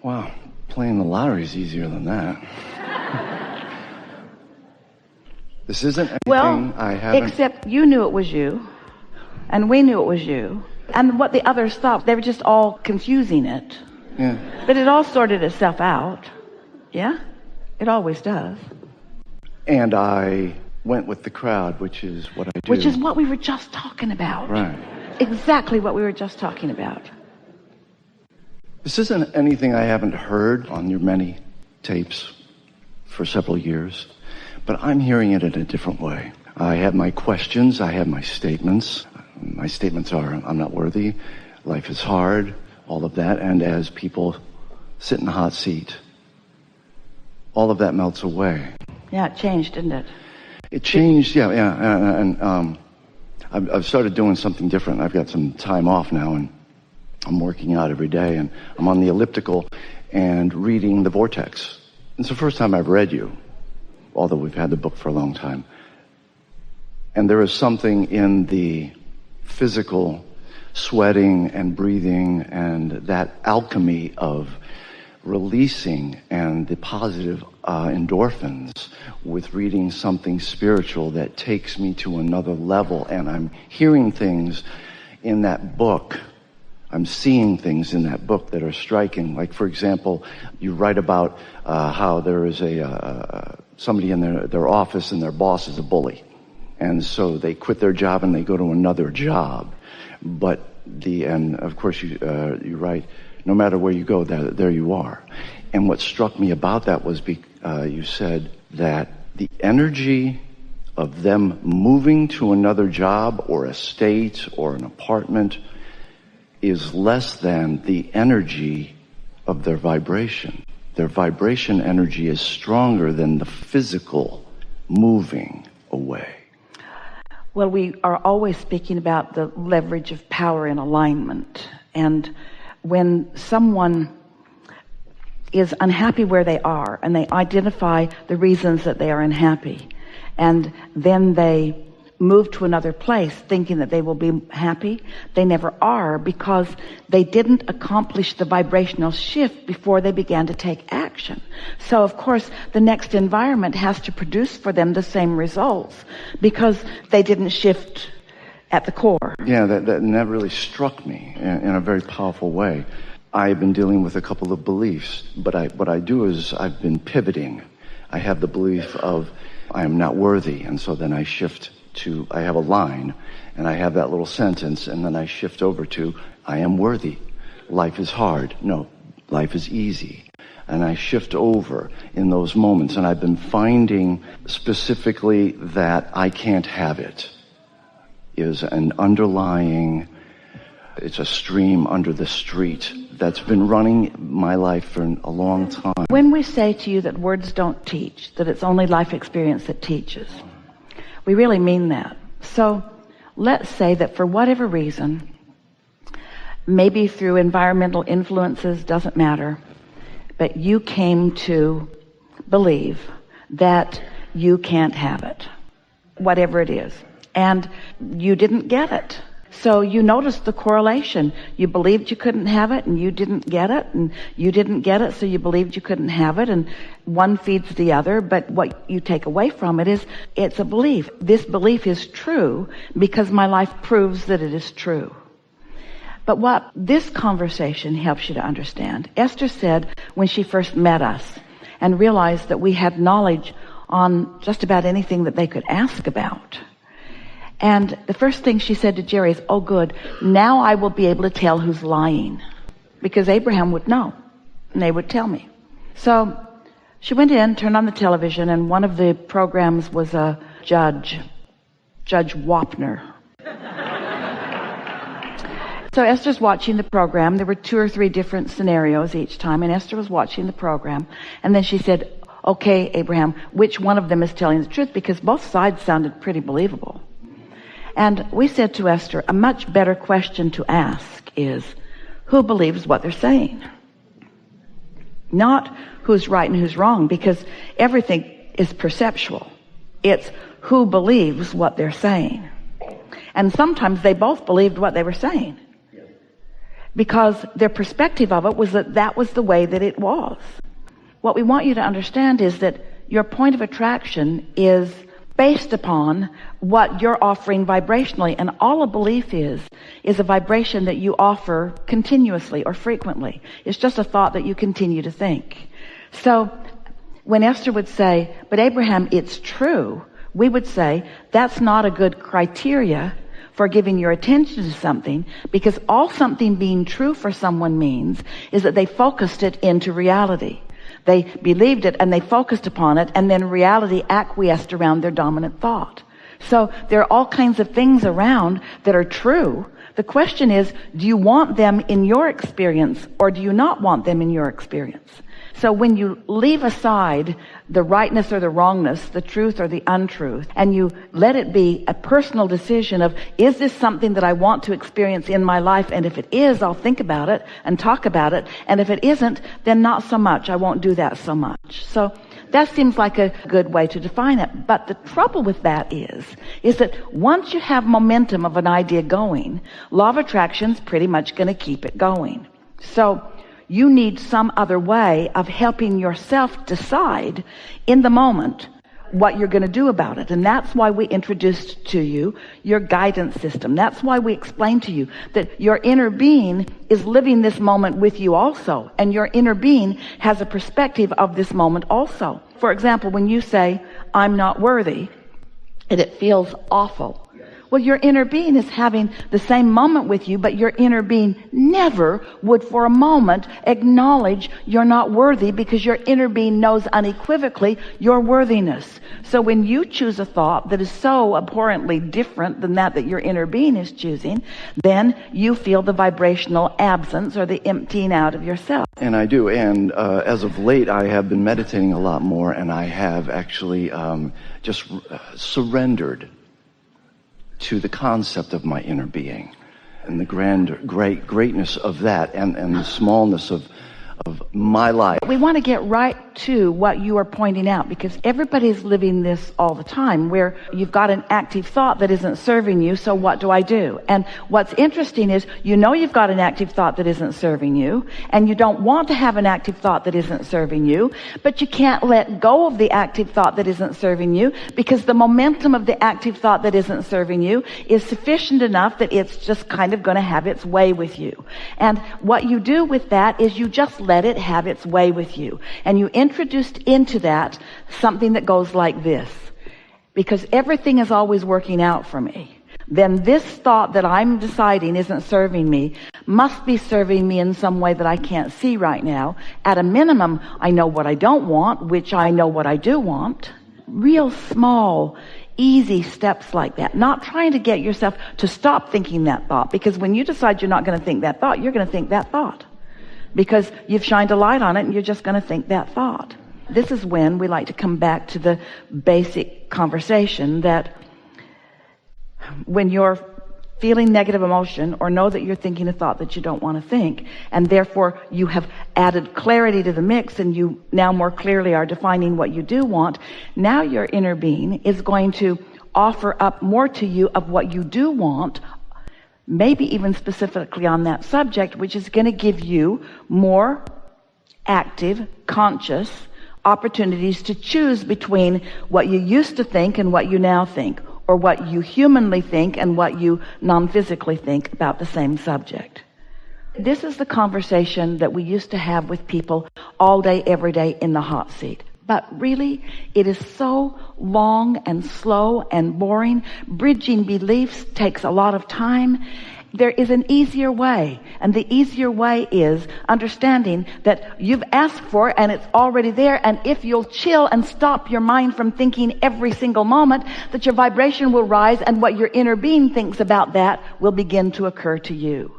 Wow, playing the lottery is easier than that. This isn't anything I haven't... Except you knew it was you, and we knew it was you, and what the others thought, they were just all confusing it. Yeah. But it all sorted itself out. Yeah? It always does. And I went with the crowd, which is what I do. Which is what we were just talking about. Right. Exactly what we were just talking about. This isn't anything I haven't heard on your many tapes for several years, but I'm hearing it in a different way. I have my questions, I have my statements. My statements are, I'm not worthy, life is hard, all of that, and as people sit in the hot seat, all of that melts away. Yeah, it changed, didn't it? It changed, yeah, and I've started doing something different. I've got some time off now, and I'm working out every day, and I'm on the elliptical and reading The Vortex. It's the first time I've read you, although we've had the book for a long time. And there is something in the physical sweating and breathing and that alchemy of releasing and the positive endorphins with reading something spiritual that takes me to another level. And I'm hearing things in that book. I'm seeing things in that book that are striking. Like, for example, you write about how there is somebody in their office and their boss is a bully. And so they quit their job and they go to another job. And of course you write, no matter where you go, there you are. And what struck me about that was you said that the energy of them moving to another job or a state or an apartment is less than the energy of their vibration. Their vibration energy is stronger than the physical moving away. Well, we are always speaking about the leverage of power in alignment. And when someone is unhappy where they are and they identify the reasons that they are unhappy, and then they move to another place thinking that they will be happy, they never are, because they didn't accomplish the vibrational shift before they began to take action. So of course the next environment has to produce for them the same results because they didn't shift at the core. Yeah, that really struck me in a very powerful way. I've been dealing with a couple of beliefs, but what I do is I've been pivoting. I have the belief of I am not worthy, and so then I shift to, I have a line, and I have that little sentence, and then I shift over to, I am worthy. Life is hard. No, life is easy. And I shift over in those moments, and I've been finding specifically that I can't have it is an underlying, it's a stream under the street that's been running my life for a long time. When we say to you that words don't teach, that it's only life experience that teaches, we really mean that. So let's say that for whatever reason, maybe through environmental influences, doesn't matter, but you came to believe that you can't have it, whatever it is, and you didn't get it. So you noticed the correlation. You believed you couldn't have it, and you didn't get it, and you didn't get it, so you believed you couldn't have it, and one feeds the other. But what you take away from it is, it's a belief. This belief is true because my life proves that it is true. But what this conversation helps you to understand, Esther said when she first met us and realized that we had knowledge on just about anything that they could ask about. And the first thing she said to Jerry is, oh good, now I will be able to tell who's lying. Because Abraham would know, and they would tell me. So she went in, turned on the television, and one of the programs was a Judge Wapner. So Esther's watching the program. There were 2 or 3 different scenarios each time, and Esther was watching the program. And then she said, okay, Abraham, which one of them is telling the truth? Because both sides sounded pretty believable. And we said to Esther, a much better question to ask is, who believes what they're saying? Not who's right and who's wrong, because everything is perceptual. It's who believes what they're saying. And sometimes they both believed what they were saying. because their perspective of it was that that was the way that it was. What we want you to understand is that your point of attraction is based upon what you're offering vibrationally, and all a belief is a vibration that you offer continuously or frequently. It's just a thought that you continue to think. So when Esther would say, but Abraham, it's true, we would say that's not a good criteria for giving your attention to something, because all something being true for someone means is that they focused it into reality. They believed it and they focused upon it, and then reality acquiesced around their dominant thought. So there are all kinds of things around that are true. The question is, do you want them in your experience or do you not want them in your experience? So when you leave aside the rightness or the wrongness, the truth or the untruth, and you let it be a personal decision of, is this something that I want to experience in my life? And if it is, I'll think about it and talk about it. And if it isn't, then not so much. I won't do that so much. So that seems like a good way to define it. But the trouble with that is that once you have momentum of an idea going, law of attraction's pretty much going to keep it going. So you need some other way of helping yourself decide in the moment what you're going to do about it. And that's why we introduced to you your guidance system. That's why we explained to you that your inner being is living this moment with you also. And your inner being has a perspective of this moment also. For example, when you say, I'm not worthy, and it feels awful. Well, your inner being is having the same moment with you, but your inner being never would for a moment acknowledge you're not worthy, because your inner being knows unequivocally your worthiness. So when you choose a thought that is so abhorrently different than that your inner being is choosing, then you feel the vibrational absence or the emptying out of yourself. And I do. And as of late, I have been meditating a lot more, and I have actually just surrendered to the concept of my inner being and the greatness of that, and the smallness of my life. We want to get right to what you are pointing out, because everybody's living this all the time, where you've got an active thought that isn't serving you, so what do I do? And what's interesting is, you know you've got an active thought that isn't serving you, and you don't want to have an active thought that isn't serving you, but you can't let go of the active thought that isn't serving you, because the momentum of the active thought that isn't serving you is sufficient enough that it's just kind of going to have its way with you. And what you do with that is you just let it have its way with you. And you introduced into that something that goes like this: because everything is always working out for me, then this thought that I'm deciding isn't serving me must be serving me in some way that I can't see right now. At a minimum, I know what I don't want, which I know what I do want. Real small, easy steps like that. Not trying to get yourself to stop thinking that thought, because when you decide you're not going to think that thought, you're going to think that thought, because you've shined a light on it and you're just going to think that thought. This is when we like to come back to the basic conversation that when you're feeling negative emotion, or know that you're thinking a thought that you don't want to think, and therefore you have added clarity to the mix, and you now more clearly are defining what you do want, now your inner being is going to offer up more to you of what you do want, maybe even specifically on that subject, which is going to give you more active, conscious opportunities to choose between what you used to think and what you now think, or what you humanly think and what you non-physically think about the same subject. This is the conversation that we used to have with people all day, every day in the hot seat. But really, it is so long and slow and boring. Bridging beliefs takes a lot of time. There is an easier way, and the easier way is understanding that you've asked for it and it's already there, and if you'll chill and stop your mind from thinking every single moment, that your vibration will rise, and what your inner being thinks about that will begin to occur to you.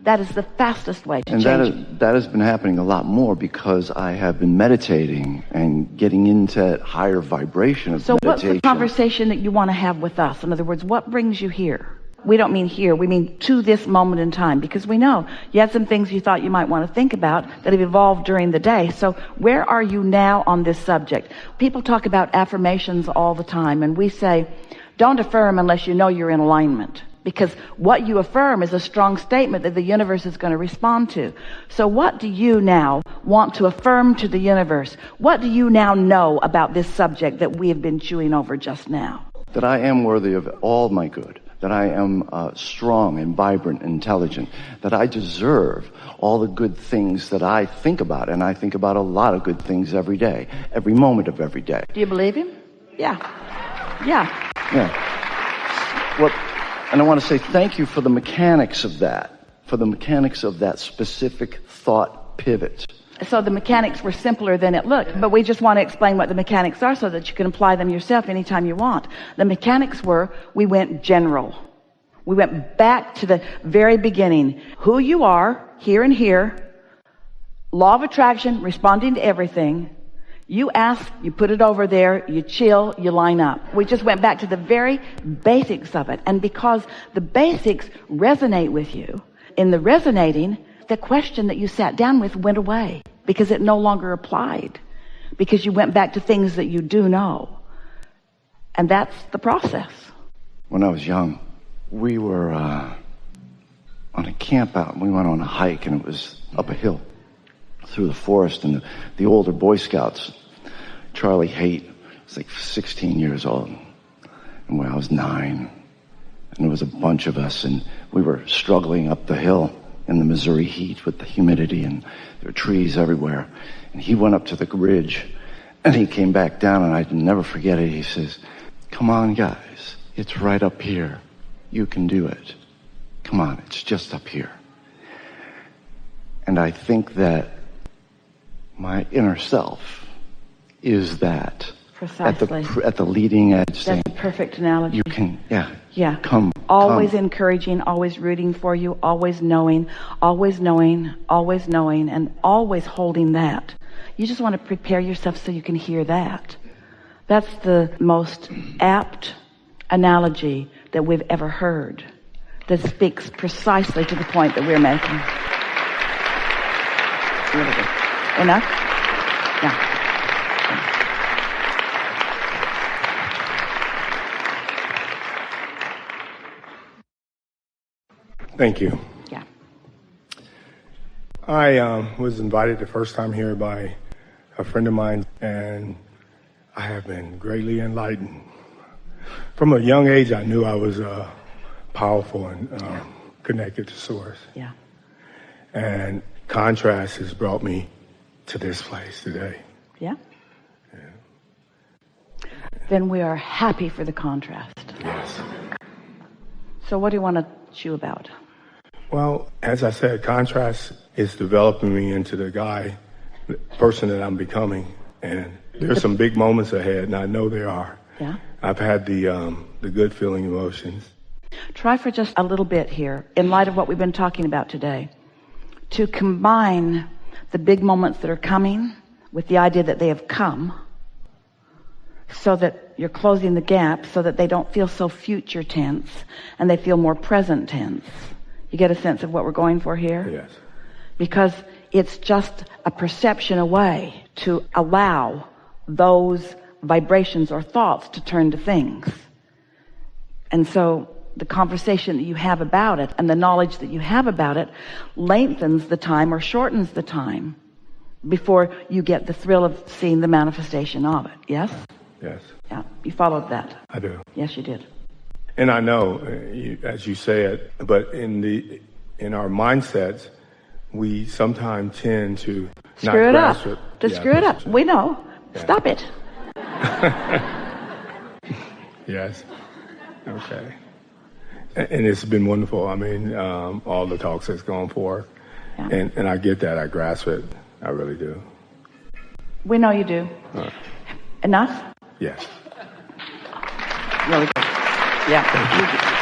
That is the fastest way to change it. That has been happening a lot more because I have been meditating and getting into that higher vibration of meditation. So what's the conversation that you want to have with us? In other words, what brings you here? We don't mean here, we mean to this moment in time, because we know you had some things you thought you might want to think about that have evolved during the day. So where are you now on this subject? People talk about affirmations all the time, and we say, don't affirm unless you know you're in alignment. because what you affirm is a strong statement that the universe is going to respond to. So what do you now want to affirm to the universe? What do you now know about this subject that we have been chewing over just now? That I am worthy of all my good, that I am strong and vibrant and intelligent, that I deserve all the good things that I think about, and I think about a lot of good things every day, every moment of every day. Do you believe him? Yeah. Well, and I want to say thank you for the mechanics of that, specific thought pivot. So the mechanics were simpler than it looked, but we just want to explain what the mechanics are so that you can apply them yourself anytime you want. The mechanics were, we went general. We went back to the very beginning. Who you are, here and here, law of attraction, responding to everything. You ask, you put it over there, you chill, you line up. We just went back to the very basics of it. And because the basics resonate with you, in the resonating, the question that you sat down with went away because it no longer applied, because you went back to things that you do know. And that's the process. When I was young, we were on a camp out, and we went on a hike, and it was up a hill through the forest, and the older Boy Scouts, Charlie Haight, was like 16 years old, and when I was 9, and there was a bunch of us, and we were struggling up the hill in the Missouri heat with the humidity, and there were trees everywhere, and he went up to the ridge, and he came back down, and I can never forget it. He says, "Come on, guys, it's right up here. You can do it. Come on, it's just up here." And I think that my inner self is that. Precisely. At the leading edge. That's saying, a perfect analogy. You can, Yeah. Come. Always encouraging, always rooting for you, always knowing, and always holding that. You just want to prepare yourself so you can hear that. That's the most apt analogy that we've ever heard, that speaks precisely to the point that we're making. Really good. Enough? Yeah. Thank you. Yeah. I was invited the first time here by a friend of mine, and I have been greatly enlightened. From a young age, I knew I was powerful and connected to Source. Yeah. And contrast has brought me to this place today. Yeah? Then we are happy for the contrast. Yes. So what do you want to chew about? Well, as I said, contrast is developing me into the person that I'm becoming. And there's some big moments ahead, and I know there are. Yeah. I've had the good feeling emotions. Try for just a little bit here, in light of what we've been talking about today, to combine the big moments that are coming with the idea that they have come, so that you're closing the gap so that they don't feel so future tense and they feel more present tense. You get a sense of what we're going for here? Yes. Because it's just a perception away to allow those vibrations or thoughts to turn to things. And so the conversation that you have about it and the knowledge that you have about it lengthens the time or shortens the time before you get the thrill of seeing the manifestation of it. Yes? Yes. Yeah. You followed that. I do. Yes, you did. And I know, as you say it, but in our mindsets, we sometimes tend to screw it up. Screw it up. We know. Yeah. Stop it. Yes. Okay. And it's been wonderful. I mean, all the talks that's gone forth. Yeah. And I get that. I grasp it. I really do. We know you do. Enough? Yes. Really good. Yeah.